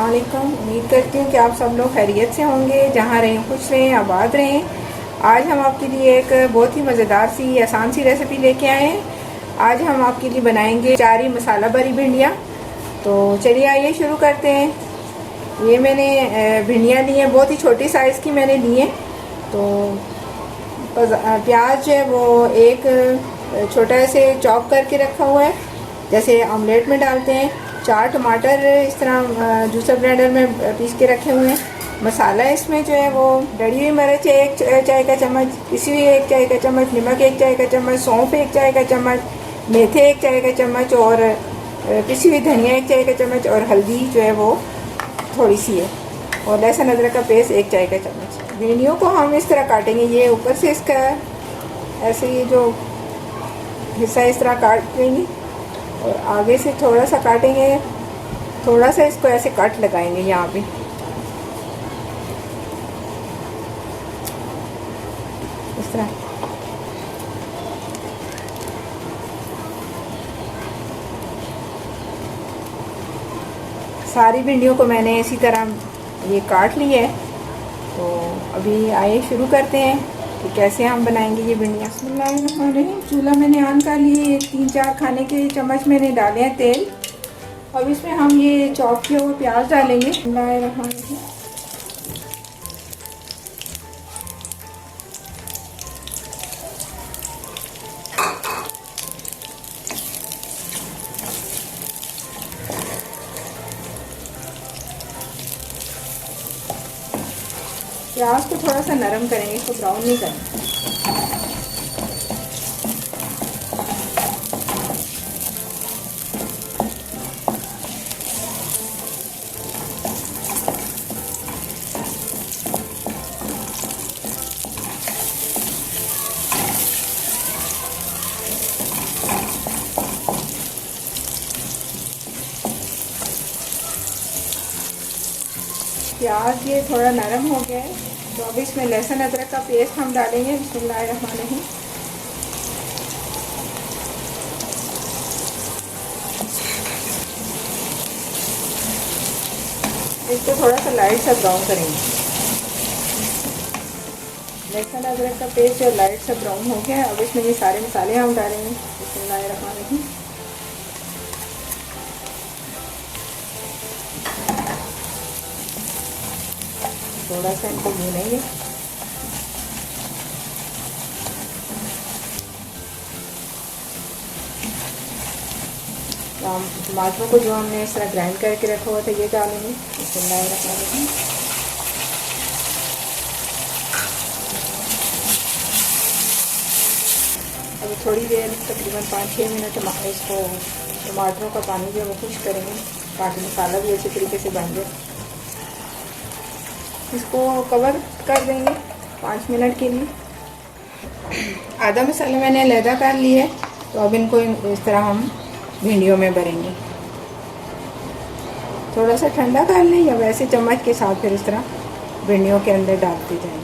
अस्सलाम वालेकुम। उम्मीद करती हूँ कि आप सब लोग खैरियत से होंगे, जहाँ रहें खुश रहें, आबाद रहें। आज हम आपके लिए एक बहुत ही मज़ेदार सी आसान सी रेसिपी लेके आए हैं। आज हम आपके लिए बनाएंगे अचारी मसाला बरी भिंडियाँ। तो चलिए आइए शुरू करते हैं। ये मैंने भिंडियाँ ली हैं, बहुत ही छोटी साइज़ की मैंने ली हैं। तो प्याज है वो एक छोटा से चॉप करके रखा हुआ है, जैसे ऑमलेट में डालते हैं। 4 टमाटर इस तरह जूसर ब्लेंडर में पीस के रखे हुए हैं। मसाला इसमें जो है वो डली हुई मिर्च 1 चाय का चम्मच, पिसी हुई 1 चाय का चम्मच, नमक 1 चाय का चम्मच, सौंफ 1 चाय का चम्मच, मेथे 1 चाय का चम्मच और पिसी हुई धनिया 1 चाय का चम्मच और हल्दी जो है वो थोड़ी सी है और लहसुन अदरक का पेस्ट 1 चाय का चम्मच। भिंडियों को हम इस तरह काटेंगे, ये ऊपर से इसका ऐसे ये जो हिस्सा इस तरह काट लेंगे और आगे से थोड़ा सा काटेंगे, थोड़ा सा इसको ऐसे कट लगाएंगे यहाँ पे। इस तरह सारी भिंडियों को मैंने इसी तरह ये काट ली है। तो अभी आइए शुरू करते हैं कि कैसे हम बनाएंगे ये भिंडियाँ। बिस्मिल्लाहिर्रहमानिर्रहीम। चूल्हा मैंने ऑन कर लिए, 3-4 खाने के चम्मच मैंने डाले हैं तेल। अब इसमें हम ये चॉप किए हुए प्याज डालेंगे। बिस्मिल्लाहिर्रहमानिर्रहीम। प्याज को थोड़ा सा नरम करेंगे, इसको ब्राउन नहीं करेंगे। प्याज ये थोड़ा नरम हो गया है, तो अब इसमें लहसुन अदरक का पेस्ट हम डालेंगे। बिस्मिल्लाहिर्रहमानिर्रहीम। इसको थोड़ा सा लाइट सा ब्राउन करेंगे। लहसुन अदरक का पेस्ट जो लाइट सा ब्राउन हो गया है, अब इसमें ये सारे मसाले हम डालेंगे। बिस्मिल्लाहिर्रहमानिर्रहीम। थोड़ा सा इनको भूनेंगे। टमाटरों को जो हमने इस तरह ग्राइंड करके रखा हुआ था ये डालेंगे। बिस्मिल्लाहिर्रहमानिर्रहीम। अभी थोड़ी देर तकरीबन 5-6 मिनट इसको टमाटरों का पानी जो है वो खुश करेंगे ताकि मसाला भी अच्छे तरीके से बन जाए। इसको कवर कर देंगे 5 मिनट के लिए। आधा मसाला मैंने अलहदा कर लिया है, तो अब इनको इस तरह हम भिंडियों में भरेंगे। थोड़ा सा ठंडा कर लें या वैसे चम्मच के साथ फिर इस तरह भिंडियों के अंदर डालते जाएंगे।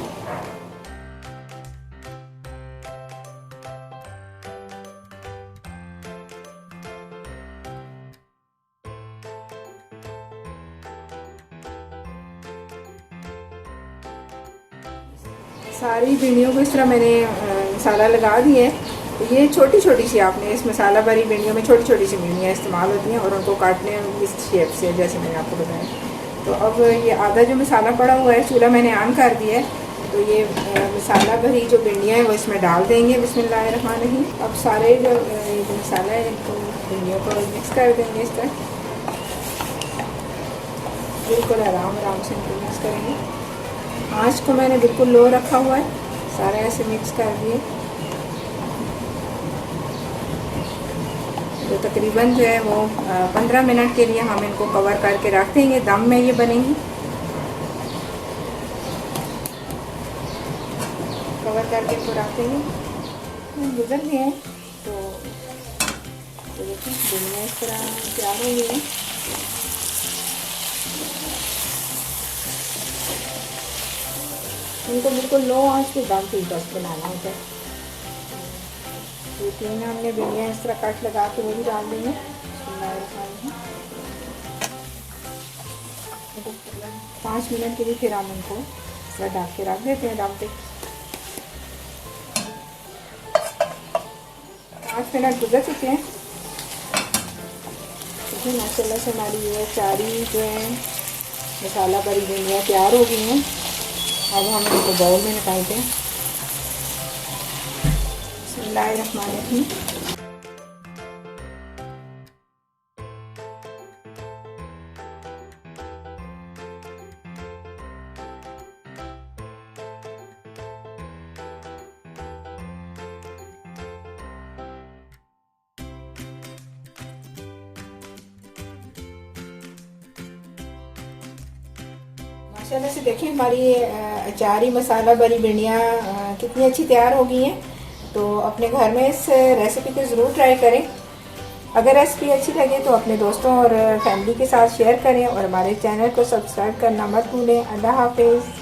सारी भिंडियों को इस तरह मैंने मसाला लगा दिया है। तो ये छोटी छोटी सी आपने इस मसाला भरी भिंडियों में छोटी छोटी सी भिंडियाँ इस्तेमाल होती हैं और उनको काटने इस शेप से जैसे मैंने आपको बताया। तो अब ये आधा जो मसाला पड़ा हुआ है, चूल्हा मैंने ऑन कर दिया है। तो ये मसाला भरी जो भिंडियाँ हैं वो इसमें डाल देंगे। बिस्मिल्लाहिर्रहमानिर्रहीम। अब सारे जो मसाला है इनको भिंडियों को मिक्स कर देंगे इस तरह, बिल्कुल आराम से इनको मिक्स करेंगे। आँच को मैंने बिल्कुल लो रखा हुआ है, सारे ऐसे मिक्स कर दिए। तो तकरीबन जो है वो 15 मिनट के लिए हम इनको कवर करके रख देंगे, दम में ये बनेंगी। कवर करके इनको रख देंगे। गुजर गए हैं तो देखिए भिंडियाँ इस तरह तैयार हो गई हैं। इनको बिल्कुल लो आंच पे दम पे बस बनाना होता है। तो 3 हमने भिंडियाँ इस तरह कट लगा के वो भी डाल देंगे। 5 मिनट के लिए फिर हम उनको थोड़ा ढक के रख देते हैं दम पे। 5 मिनट गुजर चुके हैं। देखिए माशाल्लाह से हमारी ये अचारी जो है मसाला बरी भिंडियाँ तैयार हो गई हैं। अब हम इनको बाउल में निकालते हैं। बिस्मिल्लाहिर्रहमानिर्रहीम। माशाल्लाह से देखिए हमारी अचारी मसाला बरी भिंडियाँ कितनी अच्छी तैयार हो गई हैं। तो अपने घर में इस रेसिपी को ज़रूर ट्राई करें। अगर रेसिपी अच्छी लगे तो अपने दोस्तों और फैमिली के साथ शेयर करें और हमारे चैनल को सब्सक्राइब करना मत भूलें। अल्लाह हाफिज़।